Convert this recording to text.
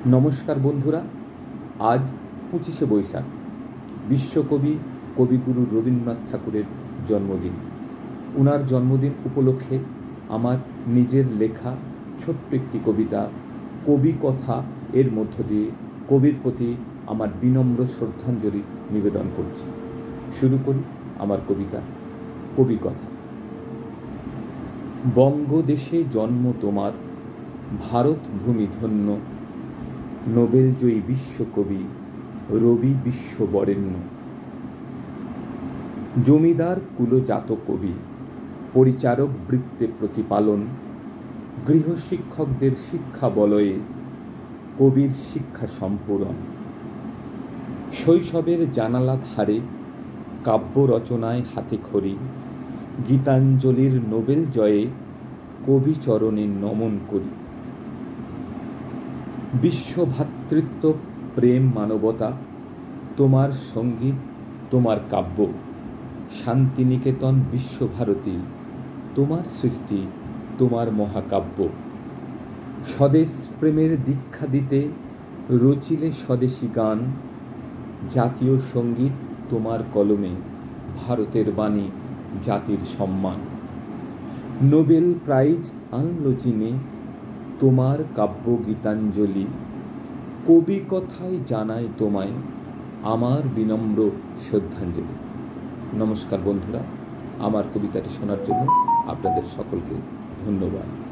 নমস্কার বন্ধুরা, আজ 25শে বৈশাখ, বিশ্বকবি কবিগুরু রবীন্দ্রনাথ ঠাকুরের জন্মদিন। ওনার জন্মদিন উপলক্ষে আমার নিজের লেখা ছোট্ট একটি কবিতা কবি কথা এর মধ্য দিয়ে কবির প্রতি আমার বিনম্র শ্রদ্ধাঞ্জলি নিবেদন করছি। শুরু করি আমার কবিতা কবি কথা। বঙ্গদেশে জন্ম তোমার, ভারত ভূমি ধন্য, নোবেলজয়ী বিশ্বকবি রবি বিশ্ববরেণ্য। জমিদার কুলজাত কবি, পরিচারক বৃত্তে প্রতিপালন, গৃহশিক্ষকদের শিক্ষা বলয়ে কবির শিক্ষা সম্পূরণ। শৈশবের জানালা ধারে কাব্য রচনায় হাতে খড়ি, গীতাঞ্জলির নোবেল জয়ে কবি চরণে নমন করি। বিশ্বভ্রাতৃত্ব, প্রেম, মানবতা তোমার সঙ্গীত, তোমার কাব্য। শান্তিনিকেতন, বিশ্বভারতী তোমার সৃষ্টি, তোমার মহাকাব্য। স্বদেশ প্রেমের দীক্ষা দিতে রচিলে স্বদেশী গান, জাতীয় সঙ্গীত তোমার কলমে, ভারতের বাণী জাতির সম্মান। নোবেল প্রাইজ আনলো চিনে তোমার কাব্য গীতাঞ্জলি, কবি কথায় জানাই তোমায় আমার বিনম্র শ্রদ্ধাঞ্জলি। নমস্কার বন্ধুরা, আমার কবিতাটি শোনার জন্য আপনাদের সকলকে ধন্যবাদ।